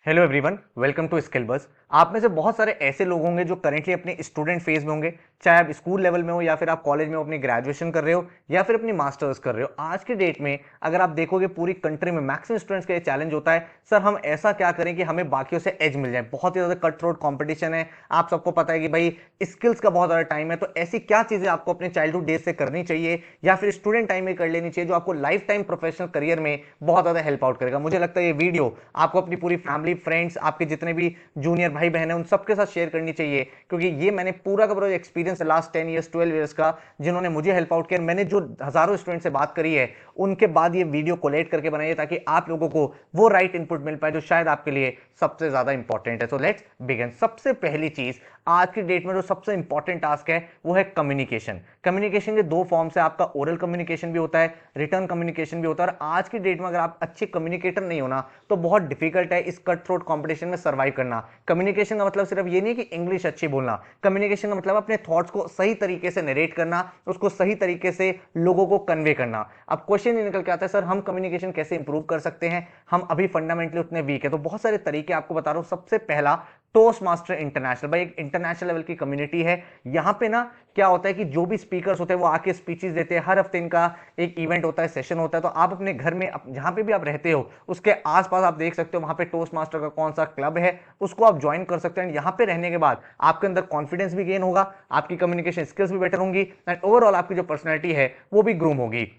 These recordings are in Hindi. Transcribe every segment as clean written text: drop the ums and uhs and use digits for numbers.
Hello everyone, welcome to Skill Bus. आप में से बहुत सारे ऐसे लोग होंगे जो करेंटली अपने स्टूडेंट फेज में होंगे, चाहे आप स्कूल लेवल में हो या फिर आप कॉलेज में हो, अपनी ग्रेजुएशन कर रहे हो या फिर अपनी मास्टर्स कर रहे हो। आज के डेट में अगर आप देखोगे पूरी कंट्री में मैक्सिमम स्टूडेंट्स का ये चैलेंज होता है, सर हम ऐसा क्या करें कि हमें बाकियों से एज मिल जाए। बहुत ही ज्यादा कट थ्रोट कॉम्पिटिशन है, आप सबको पता है कि भाई स्किल्स का बहुत ज्यादा टाइम है। तो ऐसी क्या चीजें आपको अपने चाइल्डहुड डेज से करनी चाहिए या फिर स्टूडेंट टाइम में कर लेनी चाहिए जो आपको लाइफ टाइम प्रोफेशनल करियर में बहुत ज्यादा हेल्प आउट करेगा। मुझे लगता है ये वीडियो आपको अपनी पूरी फैमिली, फ्रेंड्स, आपके जितने भी जूनियर भाई बहन है उन सबके साथ शेयर करनी चाहिए, क्योंकि ये मैंने पूरा का पूरा एक्सपीरियंस है लास्ट 10 ईयर्स 12 ईयर्स का, जिन्होंने मुझे हेल्प आउट किया। मैंने जो हजारों स्टूडेंट से बात करी है उनके बाद ये वीडियो कोलेट करके बनाई है ताकि आप लोगों को वो राइट इनपुट मिल पाए जो शायद आपके लिए सबसे ज्यादा इंपॉर्टेंट है। So let's begin. सबसे पहली चीज, आज की डेट में जो सबसे इंपॉर्टेंट टास्क है वो है कम्युनिकेशन। कम्युनिकेशन के दो फॉर्म से, आपका ओरल कम्युनिकेशन भी होता है, रिटर्न कम्युनिकेशन भी होता है। और आज की डेट में अगर आप अच्छे कम्युनिकेटर नहीं होना तो बहुत डिफिकल्ट है इस कट थ्रोट कंपटीशन में सर्वाइव करना। कम्युनिकेशन का मतलब सिर्फ ये नहीं कि इंग्लिश अच्छी बोलना, कम्युनिकेशन का मतलब अपने थॉट्स को सही तरीके से नरेट करना, उसको सही तरीके से लोगों को कन्वे करना। अब क्वेश्चन ये निकल के आता है, सर हम कम्युनिकेशन कैसे इंप्रूव कर सकते हैं, हम अभी फंडामेंटली उतने वीक है। तो बहुत सारे तरीके आपको बता रहा हूं। सबसे पहला, टोस्ट मास्टर इंटरनेशनल। भाई एक इंटरनेशनल लेवल की कम्युनिटी है। यहां पे ना क्या होता है कि जो भी स्पीकर्स होते हैं वो आके स्पीचेस देते हैं। हर हफ्ते इनका एक इवेंट होता है, सेशन होता है। तो आप अपने घर में जहां पे भी आप रहते हो उसके आसपास आप देख सकते हो वहां पे टोस्ट मास्टर का कौन सा क्लब है, उसको आप ज्वाइन कर सकते हैं। यहां पे रहने के बाद आपके अंदर कॉन्फिडेंस भी गेन होगा, आपकी कम्युनिकेशन स्किल्स भी बेटर होंगी एंड ओवरऑल आपकी जो पर्सनैलिटी है वो भी ग्रूम होगी।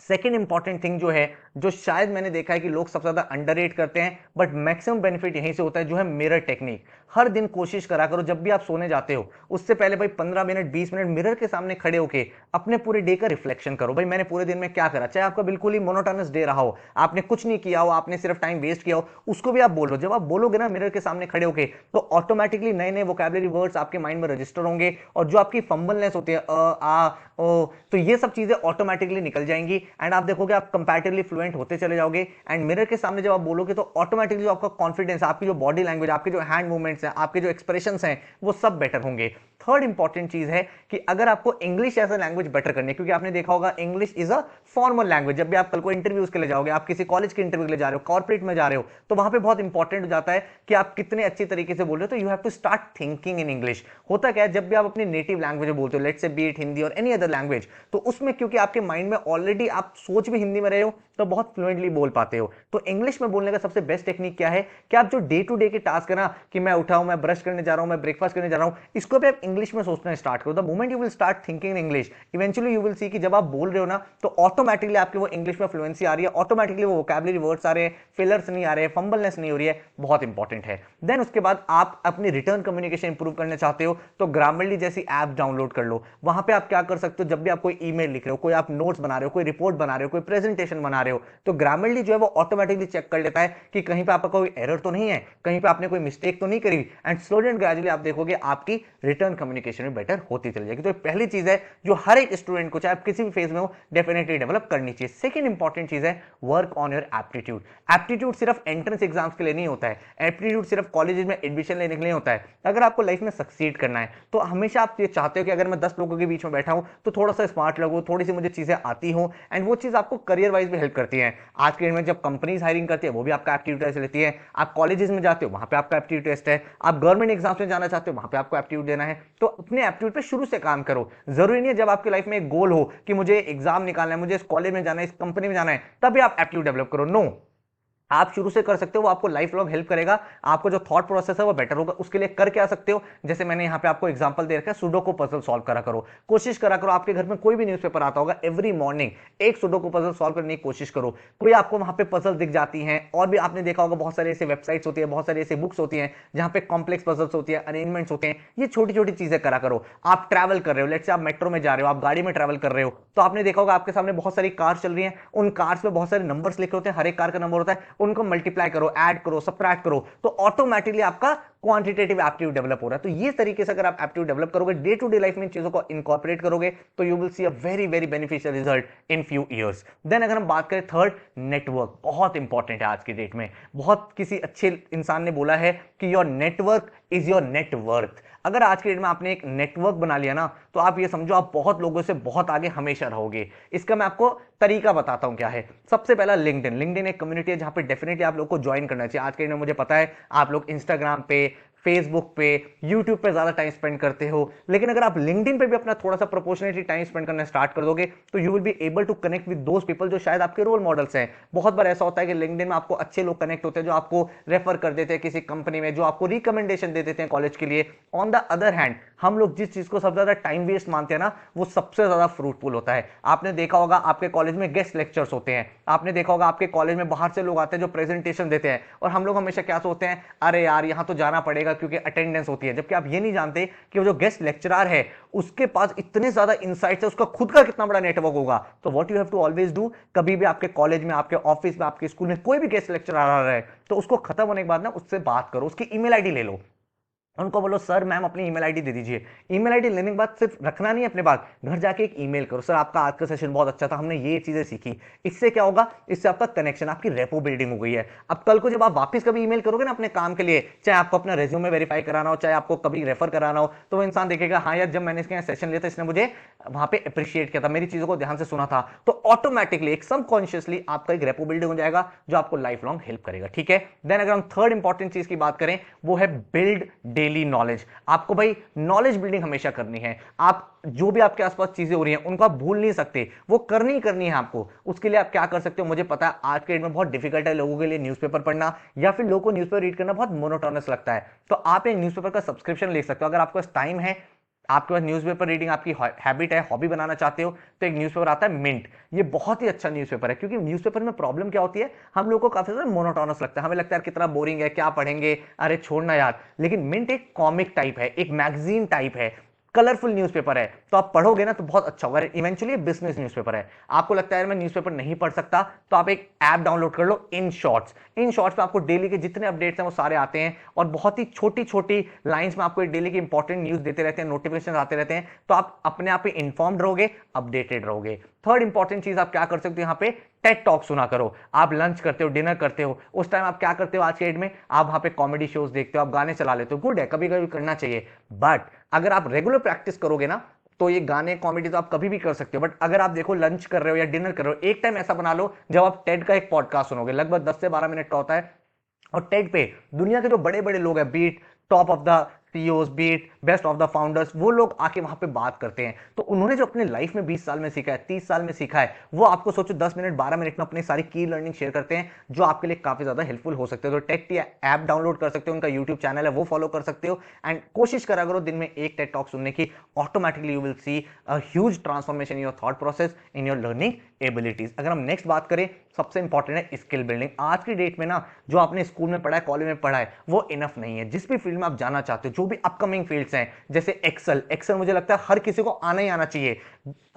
सेकेंड इंपॉर्टेंट थिंग जो है, जो शायद मैंने देखा है कि लोग सबसे ज्यादा अंडररेट करते हैं बट मैक्सिमम बेनिफिट यहीं से होता है, जो है मिरर टेक्निक। हर दिन कोशिश करा करो जब भी आप सोने जाते हो उससे पहले भाई 15 मिनट 20 मिनट मिरर के सामने खड़े होके अपने पूरे डे का रिफ्लेक्शन करो। भाई मैंने पूरे दिन में क्या करा, चाहे आपका बिल्कुल ही मोनोटोनस डे रहा हो, आपने कुछ नहीं किया हो, आपने सिर्फ टाइम वेस्ट किया हो, उसको भी आप बोलो। जब आप बोलोगे ना मिरर के सामने खड़े होके, तो ऑटोमेटिकली नए नए वोकैबुलरी वर्ड्स आपके माइंड में रजिस्टर होंगे और जो आपकी फंबलनेस होती है आ ओ, तो ये सब चीजें ऑटोमेटिकली निकल जाएंगी एंड आप देखोगे आप कंपैरेटिवली फ्लुएंट होते चले जाओगे। एंड मिरर के सामने जब आप बोलोगे तो ऑटोमेटिकली जो आपका कॉन्फिडेंस, आपकी जो बॉडी लैंग्वेज, आपके जो हैंड मूवमेंट्स हैं, आपके जो एक्सप्रेशंस हैं, वो सब बेटर होंगे। थर्ड इंपॉर्टेंट चीज है कि अगर आपको English as a language better करनी है, क्योंकि आपने देखा होगा English is a formal language. जब भी आप कल को इंटरव्यूज के लिए जाओगे, आप किसी कॉलेज के इंटरव्यू के लिए जा रहे हो, कॉर्पोरेट में जा रहे हो, तो वहां पे बहुत इंपॉर्टेंट हो जाता है कि आप कितने अच्छी तरीके से बोल रहे हो। तो you have to start thinking in English. होता क्या है, जब भी आप अपनी नेटिव लैंग्वेज में बोलते हो, let's say B it Hindi और एनी अदर लैंग्वेज, तो उसमें क्योंकि आपके माइंड में ऑलरेडी आप सोच भी हिंदी में रहे हो तो बहुत फ्लुएंटली बोल पाते हो। तो इंग्लिश में बोलने का सबसे बेस्ट टेक्निक क्या है कि आप जो डे टू डे के टास्क है ना, कि मैं उठाऊं, मैं ब्रश करने जा रहा हूं, मैं ब्रेकफास्ट करने जा रहा हूं, इसको भी आप इंग्लिश में सोचना स्टार्ट करो। The moment you will start thinking in English, eventually you will सी कि जब आप बोल रहे हो ना तो ऑटोमेटिकली आपके वो इंग्लिश में फ्लुएंसी आ रही है, ऑटोमेटिकली वो वोकैबुलरी वर्ड्स आ रहे हैं, फिलर्स नहीं आ रहे हैं, फंबलनेस नहीं हो रही है। बहुत इंपॉर्टेंट है। देन उसके बाद आप अपनी रिटर्न कम्युनिकेशन इंप्रूव करना चाहते हो तो ग्रामरली जैसी ऐप डाउनलोड कर लो। वहां पे आप क्या कर सकते हो, जब भी आप कोई ईमेल लिख रहे हो, कोई आप नोट्स बना रहे हो, कोई रिपोर्ट बना रहे हो, कोई प्रेजेंटेशन बना रहे हो, तो ग्रामरली जो है वो ऑटोमेटिकली चेक कर लेता है कि कहीं पे आपका कोई एरर तो नहीं है, कहीं पे आपने कोई मिस्टेक तो नहीं करी। एंड स्लोली एंड ग्रेजुअली आप देखोगे आपकी रिटर्न कम्युनिकेशन भी बेटर होती चली जाएगी। तो पहली चीज है जो हर एक स्टूडेंट को, चाहे आप किसी भी फेज में हो, डेफिनेटली डेवलप करनी चाहिए। सेकेंड इंपॉर्टेंट चीज है work on your aptitude. Aptitude सिर्फ एंट्रेंस एग्जाम्स के लिए नहीं होता है, एप्टीट्यूड सिर्फ कॉलेज में एडमिशन लेने के लिए होता है। अगर आपको लाइफ में सक्सीड करना है तो हमेशा आप ये चाहते हो कि अगर मैं 10 लोगों के बीच में बैठा हूं तो थोड़ा सा स्मार्ट लगूं, थोड़ी सी मुझे चीजें आती हो, एंड वो चीज आपको करियर वाइज भी हेल्प करती है। आज के दिन में जब कंपनीज हायरिंग करती है वो भी आपका एप्टीट्यूड टेस्ट लेती है, आप कॉलेजेस में जाते हो वहां पे आपका एप्टीट्यूड टेस्ट है, आप गवर्नमेंट एग्जाम्स में जाना चाहते हो वहां पे आपको एप्टीट्यूड देना है। तो अपने एप्टीट्यूड पे शुरू से काम करो। जरूरी नहीं है जब आपकी लाइफ में एक गोल हो कि मुझे एग्जाम निकालना है, मुझे इस कॉलेज में जाना है, इस कंपनी में जाना है, तभी आप एप्टीट्यूड डेवलप करो। नो, आप शुरू से कर सकते हो, वो आपको लाइफ लॉन्ग हेल्प करेगा। आपको जो थॉट प्रोसेस है वो बेटर होगा। उसके लिए कर क्या सकते हो, जैसे मैंने यहाँ पे आपको एग्जांपल दे रखा है, सुडोकू पजल सॉल्व करा करो। कोशिश करा करो, आपके घर में कोई भी न्यूज़पेपर आता होगा, एवरी मॉर्निंग एक सुडोकू पजल सॉल्व करने की कोशिश करो। कोई आपको वहां पे पजल दिख जाती हैं, और भी आपने देखा होगा बहुत सारी ऐसे वेबसाइट्स होती है, बहुत सारी ऐसी बुक्स होती हैं जहां पे कॉम्प्लेक्स पजल्स होती है, अरेंजमेंट्स होते हैं। ये छोटी छोटी चीजें करा करो। आप ट्रैवल कर रहे हो, लेट्स से आप मेट्रो में जा रहे हो, आप गाड़ी में ट्रैवल कर रहे हो, तो आपने देखा होगा आपके सामने बहुत सारी कार चल रही हैं, उन कार्स में बहुत सारे नंबर्स लिखे होते हैं, हर एक कार का नंबर होता है, उनको मल्टीप्लाई करो, ऐड करो, सब्ट्रैक्ट करो, तो ऑटोमेटिकली आपका क्वांटिटेटिव एप्टीट्यूड डेवलप हो रहा है। तो ये तरीके से अगर आप एप्टीट्यूड डेवलप करोगे, डे टू डे लाइफ में इन चीजों को इनकॉर्पोरेट करोगे, तो you will see a very very beneficial result in few years. Then अगर हम बात करें थर्ड, नेटवर्क बहुत इंपॉर्टेंट है आज की डेट में। बहुत किसी अच्छे इंसान ने बोला है कि your network is your net worth. अगर आज के डेट में आपने एक नेटवर्क बना लिया ना, तो आप ये समझो आप बहुत लोगों से बहुत आगे हमेशा रहोगे। इसका मैं आपको तरीका बताता हूं क्या है। सबसे पहला लिंक्डइन। लिंक्डइन एक कम्युनिटी है जहां पे डेफिनेटली आप लोग को ज्वाइन करना चाहिए। आज के डेट में मुझे पता है आप लोग इंस्टाग्राम पे, फेसबुक पे, यूट्यूब पे ज्यादा टाइम स्पेंड करते हो, लेकिन अगर आप लिंक्डइन पे भी अपना थोड़ा सा प्रोपोर्शनेटली टाइम स्पेंड करना स्टार्ट कर दोगे, तो you will be able to connect with those people जो शायद आपके रोल मॉडल्स हैं। बहुत बार ऐसा होता है कि लिंक्डइन में आपको अच्छे लोग कनेक्ट होते हैं जो आपको रेफर कर देते हैं किसी कंपनी में, जो आपको रिकमेंडेशन दे देते हैं कॉलेज के लिए। ऑन द अदर हैंड, हम लोग जिस चीज को सबसे ज्यादा टाइम वेस्ट मानते हैं ना, वो सबसे ज्यादा फ्रूटफुल होता है। आपने देखा होगा आपके कॉलेज में गेस्ट लेक्चर्स होते हैं, आपने देखा होगा आपके कॉलेज में बाहर से लोग आते हैं जो प्रेजेंटेशन देते हैं, और हम लोग हमेशा क्या सोचते हैं, अरे यार यहां तो जाना पड़ेगा क्योंकि अटेंडेंस होती है। जबकि आप ये नहीं जानते कि वो जो गेस्ट लेक्चरर है उसके पास इतने ज्यादा इनसाइट्स है, उसका खुद का कितना बड़ा नेटवर्क होगा। तो what you have to always do, कभी भी आपके कॉलेज में, आपके ऑफिस में, आपके स्कूल में कोई भी गेस्ट लेक्चरर आ रहा है, तो उसको खत्म होने के बाद ना उससे बात करो, उसकी ईमेल आईडी ले लो, उनको बोलो सर मैम अपनी ईमेल आईडी दे दीजिए। ईमेल आईडी लेने के बाद सिर्फ रखना नहीं अपने पास, घर जाके एक ईमेल करो, सर आपका आज का सेशन बहुत अच्छा था, हमने ये चीजें सीखी। इससे क्या होगा, इससे आपका कनेक्शन, आपकी रेपो बिल्डिंग हो गई है। अब कल को जब आप वापस कभी ईमेल करोगे ना अपने काम के लिए, चाहे आपको अपना रेज्यूमे वेरीफाई कराना हो, चाहे आपको कभी रेफर कराना हो, तो वो इंसान देखेगा हाँ यार जब मैंने इसके सेशन लिया था इसने मुझे वहां पे अप्रिशिएट किया था, मेरी चीजों को ध्यान से सुना था। तो ऑटोमेटिकली एक सबकॉन्शियसली आपका एक रेपो बिल्डिंग हो जाएगा जो आपको लाइफ लॉन्ग हेल्प करेगा। ठीक है। देन अगर हम थर्ड इंपॉर्टेंट चीज की बात करें, वो है बिल्ड डेली नॉलेज। आपको भाई नॉलेज बिल्डिंग हमेशा करनी है। आप जो भी आपके आसपास चीजें हो रही हैं उनको आप भूल नहीं सकते, वो करनी ही करनी है आपको। उसके लिए आप क्या कर सकते हो, मुझे पता है आज के डेट में बहुत डिफिकल्ट है लोगों के लिए न्यूज़पेपर पढ़ना, या फिर लोगों को न्यूज़पेपर रीड करना बहुत मोनोटोनस लगता है। तो आप एक न्यूज़पेपर का सब्सक्रिप्शन ले सकते हो। अगर आपके पास टाइम है, आपके पास न्यूज़पेपर रीडिंग आपकी हैबिट है, हॉबी बनाना चाहते हो, तो एक न्यूज़पेपर आता है मिंट। ये बहुत ही अच्छा न्यूज़पेपर है, क्योंकि न्यूज़पेपर में प्रॉब्लम क्या होती है, हम लोगों को काफी ज्यादा मोनोटोनस लगता है, हमें लगता है कितना बोरिंग है, क्या पढ़ेंगे, अरे छोड़ना यार। लेकिन मिंट एक कॉमिक टाइप है, एक मैगजीन टाइप है, कलरफुल न्यूज़पेपर है, तो आप पढ़ोगे ना तो बहुत अच्छा होगा। इवेंचुअली बिजनेस न्यूज़पेपर है। आपको लगता है मैं न्यूज़पेपर नहीं पढ़ सकता, तो आप एक ऐप डाउनलोड कर लो, इन शॉर्ट्स। इन शॉर्ट्स में आपको डेली के जितने अपडेट्स हैं वो सारे आते हैं, और बहुत ही छोटी छोटी लाइंस में आपको डेली की इंपॉर्टेंट न्यूज़ देते रहते हैं, नोटिफिकेशन आते रहते हैं। तो आप अपने आप ही इन्फॉर्म्ड रहोगे, अपडेटेड रहोगे। थर्ड इंपॉर्टेंट चीज आप क्या कर सकते हो, यहाँ पे टेड टॉक सुना करो। आप लंच करते हो, डिनर करते हो, उस टाइम आप क्या करते हो, आज के डेट में आप वहां पे कॉमेडी शोज देखते हो, आप गाने चला लेते हो, गुड है, कभी कभी करना चाहिए। बट अगर आप रेगुलर प्रैक्टिस करोगे ना, तो ये गाने कॉमेडी तो आप कभी भी कर सकते हो। बट अगर आप देखो लंच कर रहे हो या डिनर कर रहे हो, एक टाइम ऐसा बना लो जब आप टेड का एक पॉडकास्ट सुनोगे, लगभग 10 से 12 मिनट का होता है। और टेड पे दुनिया के जो बड़े बड़े लोग हैं, be it top of the CEOs, be it best of the founders, वो लोग आके वहां पे बात करते हैं। तो उन्होंने जो अपने लाइफ में 20 साल में सीखा है, 30 साल में सीखा है, वो आपको सोचो 10 मिनट 12 मिनट में अपनी सारी की लर्निंग शेयर करते हैं, जो आपके लिए काफी ज्यादा हेल्पफुल हो सकते हो। तो टेक टी ऐप डाउनलोड कर सकते हो, उनका यूट्यूब चैनल है वो फॉलो कर सकते हो, एंड कोशिश करा करो दिन में एक टेक टॉक सुनने की। Automatically you will see a huge transformation in your thought process, in your learning abilities. अगर हम नेक्स्ट बात करें, सबसे इंपॉर्टेंट है स्किल बिल्डिंग। आज की डेट में ना जो आपने स्कूल में पढ़ा है, कॉलेज में पढ़ा है, वो इनफ नहीं है। जिस भी फील्ड में आप जाना चाहते हो, जो भी अपकमिंग फील्ड्स हैं, जैसे एक्सेल, एक्सेल मुझे लगता है हर किसी को आना ही आना चाहिए।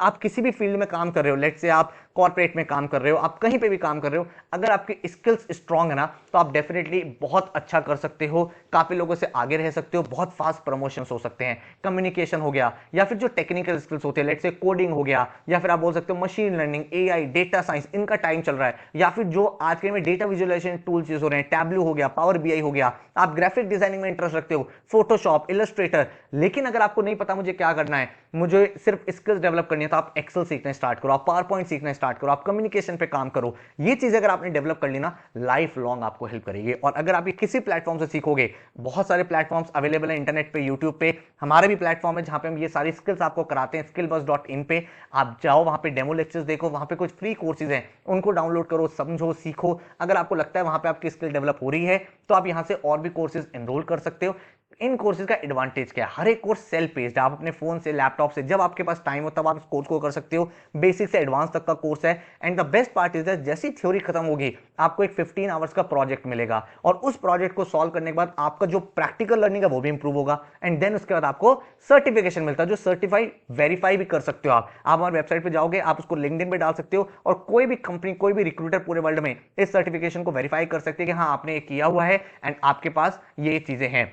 आप किसी भी फील्ड में काम कर रहे हो, लेट्स से आप कॉर्पोरेट में काम कर रहे हो, आप कहीं पे भी काम कर रहे हो, अगर आपकी स्किल्स स्ट्रांग है ना, तो आप डेफिनेटली बहुत अच्छा कर सकते हो, काफी लोगों से आगे रह सकते हो, बहुत फास्ट प्रमोशंस हो सकते हैं। कम्युनिकेशन हो गया, या फिर जो टेक्निकल स्किल्स होते हैं, लेट्स से कोडिंग हो गया, या फिर आप बोल सकते हो machine learning, AI, data science, इनका टाइम चल रहा है। या फिर जो आज के में डेटा विजुअलाइजेशन टूल्स यूज हो रहे हैं, टैब्लू हो गया, पावर बीआई हो गया, आप ग्राफिक डिजाइनिंग में इंटरेस्ट रखते हो, फोटोशॉप, इलस्ट्रेटर, लेकिन अगर आपको नहीं पता मुझे क्या करना है, मुझे सिर्फ स्किल्स डेवलप करनी है, तो आप एक्सेल सीखना स्टार्ट करो, आप पावर पॉइंट सीखना स्टार्ट करो, आप कम्युनिकेशन पे काम करो। ये चीज अगर आपने डेवलप कर ली ना, लाइफ लॉन्ग आपको हेल्प करेगी। और अगर आप ये किसी प्लेटफॉर्म से सीखोगे, बहुत सारे प्लेटफॉर्म्स अवेलेबल है इंटरनेट पे, यूट्यूब पे, हमारे भी प्लेटफॉर्म है जहां पे हम ये सारी स्किल्स आपको कराते हैं, skillbuzz.in पे आप जाओ, वहां पे डेमो लेक्चर्स देखो, वहां पे कुछ फ्री कोर्सेज हैं, उनको डाउनलोड करो, समझो, सीखो। अगर आपको लगता है वहां पे आपकी स्किल डेवलप हो रही है, तो आप यहां से और भी कोर्सेज एनरोल कर सकते हो। इन कोर्सेज का एडवांटेज क्या है, हर एक कोर्स सेल्फ पेस्ड, आप अपने फोन से, लैपटॉप से, जब आपके पास टाइम हो तब आप इस कोर्स को कर सकते हो। बेसिक से एडवांस तक का कोर्स है। And the best part is that जैसी थ्योरी खत्म होगी, आपको एक 15 आवर्स का प्रोजेक्ट मिलेगा, और उस प्रोजेक्ट को सॉल्व करने के बाद आपका जो प्रैक्टिकल लर्निंग है वो भी इंप्रूव होगा। एंड देन उसके बाद आपको सर्टिफिकेशन मिलता है, जो सर्टिफाइड वेरीफाई भी कर सकते हो। आप हमारे वेबसाइट पे जाओगे, आप उसको लिंक्डइन पे डाल सकते हो, और कोई भी कंपनी, कोई भी रिक्रूटर पूरे वर्ल्ड में इस सर्टिफिकेशन को वेरीफाई कर सकते हैं कि हाँ आपने ये किया हुआ है एंड आपके पास ये चीजें हैं।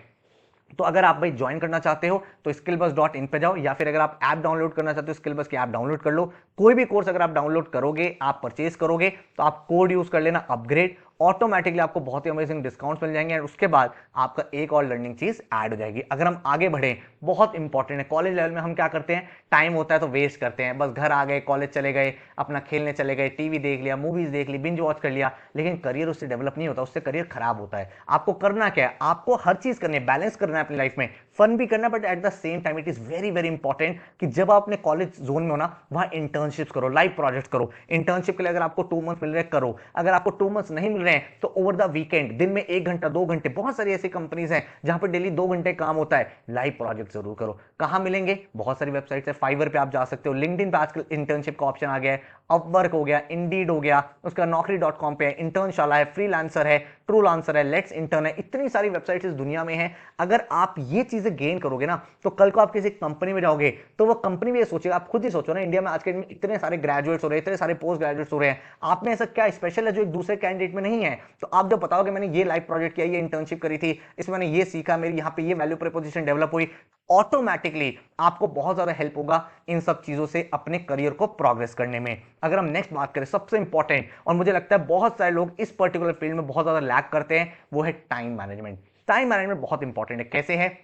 तो अगर आप भाई ज्वाइन करना चाहते हो तो skillbus.in पे जाओ, या फिर अगर आप ऐप डाउनलोड करना चाहते हो स्किलबस की ऐप डाउनलोड कर लो। कोई भी कोर्स अगर आप डाउनलोड करोगे, आप परचेज करोगे, तो आप कोड यूज कर लेना अपग्रेड, ऑटोमेटिकली आपको बहुत ही अमेजिंग डिस्काउंट्स मिल जाएंगे। एंड उसके बाद आपका एक और लर्निंग चीज ऐड हो जाएगी। अगर हम आगे बढ़े, बहुत इंपॉर्टेंट है, कॉलेज लेवल में हम क्या करते हैं, टाइम होता है तो वेस्ट करते हैं, बस घर आ गए, कॉलेज चले गए, अपना खेलने चले गए, टीवी देख लिया, मूवीज देख ली, बिंज वॉच कर लिया, लेकिन करियर उससे डेवलप नहीं होता, उससे करियर खराब होता है। आपको करना क्या है, आपको हर चीज करनी है, बैलेंस करना है अपनी लाइफ में, फन भी करना, but at the same time it is very very important कि जब आप अपने कॉलेज जोन में हो ना, वहां इंटर्नशिप्स करो, लाइव प्रोजेक्ट करो। इंटर्नशिप के लिए अगर आपको 2 मंथ मिल रहे हैं, करो। अगर आपको 2 मंथ्स नहीं मिल रहे हैं तो ओवर द वीकेंड दिन में 1 घंटा 2 घंटे, बहुत सारी ऐसी कंपनीज हैं जहां पर डेली 2 घंटे काम होता है, लाइव प्रोजेक्ट जरूर करो। कहां मिलेंगे, बहुत सारी वेबसाइट है, फाइवर पे आप जा सकते हो, लिंक्डइन पे आजकल इंटर्नशिप का ऑप्शन आ गया है, अपवर्क हो गया, इंडीड हो गया, उसका नौकरी.com पे है, इंटर्नशाला है, फ्रीलांसर है, ट्रू लांसर है, लेट्स इंटर्न है, इतनी सारी वेबसाइट्स इस दुनिया में है। अगर आप ये चीजें गेन करोगे ना, तो कल को आप किसी कंपनी में जाओगे तो वो कंपनी भी ये सोचेगा। आप खुद ही सोचो ना, इंडिया में आज के दिन में इतने सारे ग्रेजुएट्स हो रहे हैं, इतने सारे पोस्ट ग्रेजुएट्स हो रहे हैं, आप में ऐसा क्या स्पेशल है जो एक दूसरे कैंडिडेट में नहीं है? तो आप जब बताओगे मैंने ये लाइव प्रोजेक्ट किया, ये इंटर्नशिप करी थी, इसमें मैंने ये सीखा, मेरी यहाँ पे ये वैल्यू प्रोपोजिशन डेवलप हुई, ऑटोमेटिकली आपको बहुत ज्यादा हेल्प होगा इन सब चीजों से अपने करियर को प्रोग्रेस करने में। अगर हम नेक्स्ट बात करें, सबसे इंपॉर्टेंट, और मुझे लगता है बहुत सारे लोग इस पर्टिकुलर फील्ड में बहुत ज्यादा लैक करते हैं, वो है टाइम मैनेजमेंट। टाइम मैनेजमेंट बहुत इंपॉर्टेंट है। कैसे है?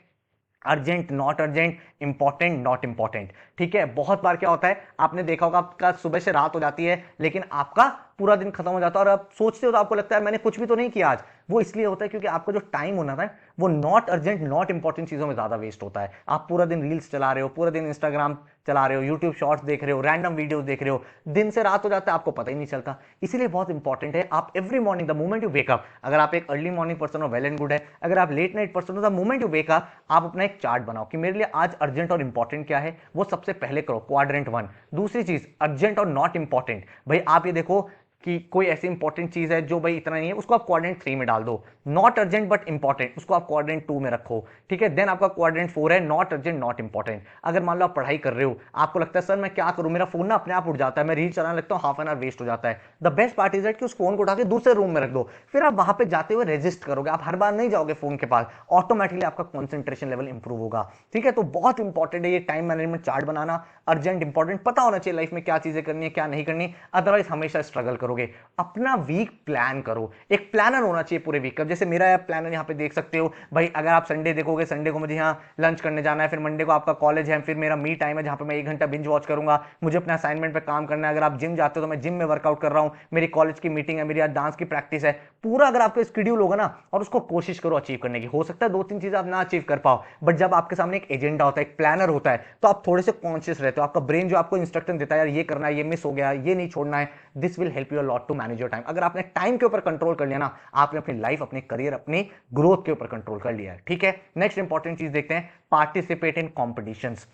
Urgent not urgent, important not important. ठीक है, बहुत बार क्या होता है, आपने देखा होगा, आपका सुबह से रात हो जाती है लेकिन आपका पूरा दिन खत्म हो जाता है, और आप सोचते हो तो आपको लगता है मैंने कुछ भी तो नहीं किया आज। वो इसलिए होता है क्योंकि आपका जो टाइम होना था वो नॉट अर्जेंट नॉट इंपॉर्टेंट चीजों में ज्यादा वेस्ट होता है। आप पूरा दिन रील्स चला रहे हो, पूरा दिन इंस्टाग्राम चला रहे हो, यूट्यूब शॉर्ट्स देख रहे हो, रैंडम वीडियोस देख रहे हो, दिन से रात हो जाता है, आपको पता ही नहीं चलता। इसीलिए बहुत इंपॉर्टेंट है, आप every morning the moment you wake up, अगर आप एक अर्ली मॉर्निंग पर्सन हो वेल एंड गुड है, अगर आप लेट नाइट पर्सन हो, the moment you wake up आप अपना एक चार्ट बनाओ कि मेरे लिए आज अर्जेंट और इंपॉर्टेंट क्या है, वो सबसे पहले करो, क्वाड्रेंट 1। दूसरी चीज, अर्जेंट और नॉट इंपॉर्टेंट, भाई आप ये देखो कि कोई ऐसी इंपॉर्टेंट चीज है जो भाई इतना नहीं है, उसको आप क्वाड्रेंट 3 में डाल दो। नॉट अर्जेंट बट इंपॉर्टेंट, उसको आप क्वाड्रेंट 2 में रखो। ठीक है, देन आपका क्वाड्रेंट 4 है नॉट अर्जेंट नॉट इंपॉर्टेंट। अगर मान लो आप पढ़ाई कर रहे हो, आपको लगता है सर मैं क्या करूं, मेरा फोन ना अपने आप उठ जाता है, मैं रील चलाने लगता हूं, हाफ एन आवर वेस्ट हो जाता है। The best part is that कि उस फोन को उठा के दूसरे रूम में रख दो, फिर आप वहां पे जाते हुए रजिस्ट करोगे, आप हर बार नहीं जाओगे फोन के पास, ऑटोमेटिकली आपका कॉन्सेंट्रेशन लेवल इंप्रूव होगा। ठीक है, तो बहुत इंपॉर्टेंट है ये टाइम मैनेजमेंट चार्ट बनाना। अर्जेंट इंपॉर्टेंट पता होना चाहिए लाइफ में, क्या चीजें करनी है क्या नहीं करनी, अदरवाइज हमेशा स्ट्रगल करोगे। अपना वीक प्लान करो, एक प्लानर होना चाहिए पूरे वीक का। जैसे मेरा प्लानर यहाँ पे देख सकते हो भाई, अगर आप संडे देखोगे, संडे को मुझे यहाँ लंच करने जाना है, फिर मंडे को आपका कॉलेज है, फिर मेरा मी टाइम है जहाँ पे मैं 1 घंटा बिंज वॉच करूंगा, मुझे अपने असाइनमेंट पे काम करना है। अगर आप जिम जाते हो तो मैं जिम में वर्कआउट कर रहा हूँ, मेरी कॉलेज की मीटिंग है, मेरी आज डांस की प्रैक्टिस है। पूरा अगर आपका स्केड्यूल होगा ना, और उसको कोशिश करो अचीव करने की, हो सकता है 2-3 चीजें आप ना अचीव कर पाओ, बट जब आपके सामने एक एजेंडा होता है, एक प्लानर होता है, तो आप थोड़े से कॉन्शियस रहते हो। आपका ब्रेन जो आपको इंस्ट्रक्शन देता है, यार ये करना है, ये मिस हो गया, ये नहीं छोड़ना है, this will help you a lot to manage your time. अगर आपने टाइम के ऊपर कंट्रोल कर लिया ना, आपने अपनी लाइफ, अपने करियर, अपनी ग्रोथ के ऊपर कंट्रोल कर लिया है। ठीक है, नेक्स्ट इंपॉर्टेंट चीज देखते हैं, पार्टिसिपेट इन कॉम्पिटिशंस।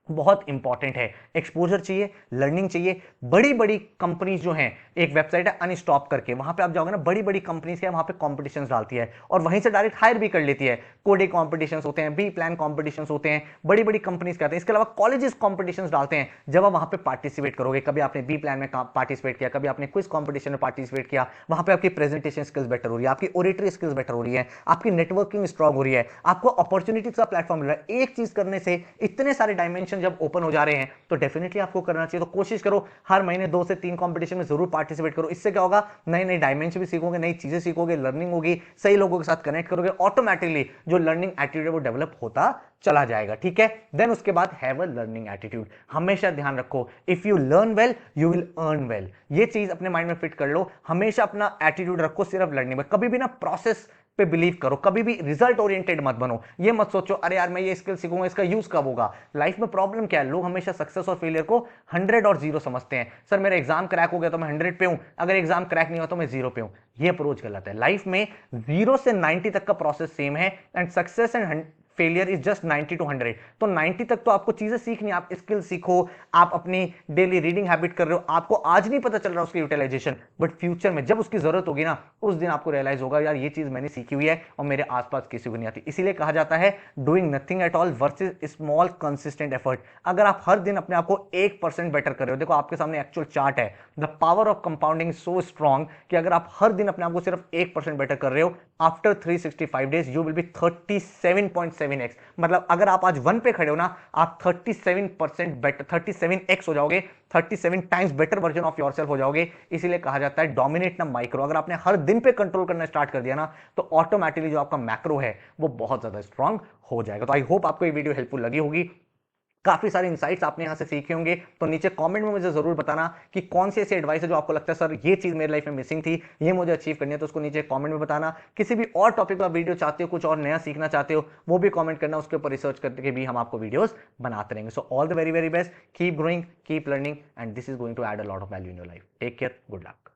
बहुत इंपॉर्टेंट है, एक्सपोजर चाहिए, लर्निंग चाहिए। बड़ी बड़ी कंपनीज जो हैं, एक वेबसाइट है अनस्टॉप करके, वहां पे आप जाओगे ना, बड़ी बड़ी कंपनीज है, वहां पे कॉम्पिटिशंस डालती है और वहीं से डायरेक्ट हायर भी कर लेती है। कोडिंग कॉम्पिटिशंस होते हैं, बी प्लान कॉम्पिटिशंस होते हैं, बड़ी बड़ी कंपनीज कहते हैं। इसके अलावा कॉलेजेस कॉम्पिटिशंस डालते हैं। जब आप वहां पे पार्टिसिपेट करोगे, कभी आपने बी प्लान में पार्टिसिपेट किया, कभी आपने क्विज कॉम्पिटिशन में पार्टिसिपेट किया, वहां पे आपकी प्रेजेंटेशन स्किल्स बेटर हो रही है, आपकी ओरेटरी स्किल्स बेटर हो रही है, आपकी नेटवर्किंग स्ट्रांग हो रही है, आपको अपॉर्चुनिटीज का प्लेटफॉर्म मिल रहा है। एक चीज करने से इतने सारे डायमेंशन जब ओपन हो जा रहे हैं, तो डेफिनेटली आपको करना चाहिए। तो कोशिश करो हर महीने 2 से 3 कंपटीशन में जरूर पार्टिसिपेट करो। इससे क्या होगा, नए नए डायमेंशन भी सीखोगे, नई चीजें सीखोगे, लर्निंग होगी, सही लोगों के साथ कनेक्ट करोगे, ऑटोमेटिकली जो लर्निंग एटीट्यूड है वो डेवलप होता चला जाएगा। ठीक है, देन उसके बाद हैव अ लर्निंग एटीट्यूड। हमेशा ध्यान रखो, if you learn well you will earn well. ये चीज अपने माइंड में फिट कर लो, हमेशा अपना एटीट्यूड रखो सिर्फ लर्निंग में। कभी भी ना प्रोसेस पे बिलीव करो, कभी भी रिजल्ट ओरिएंटेड मत बनो। ये मत सोचो अरे यार मैं ये स्किल सीखूंगा, इसका यूज कब होगा। लाइफ में प्रॉब्लम क्या है, लोग हमेशा सक्सेस और फेलियर को 100 और 0 समझते हैं। सर मेरा एग्जाम क्रैक हो गया तो मैं 100 पे हूं, अगर एग्जाम क्रैक नहीं हुआ तो मैं 0 पे हूं। ये अप्रोच गलत है। लाइफ में 0 से 90 तक का प्रोसेस सेम है, and success and failure is just 90 to 100। तो 90 तक तो आपको चीजें सीखनी, आप स्किल सीखो, आप अपनी डेली रीडिंग हैबिट कर रहे हो, आपको आज नहीं पता चल रहा उसकी यूटिलाइजेशन, बट फ्यूचर में जब उसकी जरूरत होगी ना, उस दिन आपको रियलाइज होगा यार ये चीज मैंने सीखी हुई है और मेरे आसपास किसी को नहीं आती। इसीलिए कहा जाता है doing nothing at all versus small consistent effort. अगर आप हर दिन अपने आप को 1% बेटर कर रहे हो, देखो आपके सामने एक्चुअल चार्ट है, the power of compounding so strong कि अगर आप हर दिन अपने आप को सिर्फ 1% बेटर कर रहे हो, after 365 days you will B 37.7x। मतलब अगर आप आज 1 पे खड़े हो ना, आप 37% बेटर, 37x हो जाओगे, 37 times better version of yourself हो जाओगे। इसीलिए कहा जाता है डोमिनेट ना माइक्रो। अगर आपने हर दिन पे कंट्रोल करना स्टार्ट कर दिया ना, तो ऑटोमेटिकली जो आपका मैक्रो है वो बहुत ज्यादा स्ट्रांग हो जाएगा। तो आई होप आपको ये वीडियो हेल्पफुल लगी होगी, काफी सारे इंसाइट्स आपने यहां से सीखे होंगे। तो नीचे कमेंट में मुझे जरूर बताना कि कौन सी ऐसी एडवाइस है जो आपको लगता है सर ये चीज मेरी लाइफ में मिसिंग थी, ये मुझे अचीव करनी है, तो उसको नीचे कमेंट में बताना। किसी भी और टॉपिक पर वीडियो चाहते हो, कुछ और नया सीखना चाहते हो, वो भी कमेंट करना, उसके ऊपर रिसर्च करके भी हम आपको वीडियोस बनाते रहेंगे। So all the very very best, keep growing, keep learning, and this is going to add a lot of value in your life. Take care, good luck.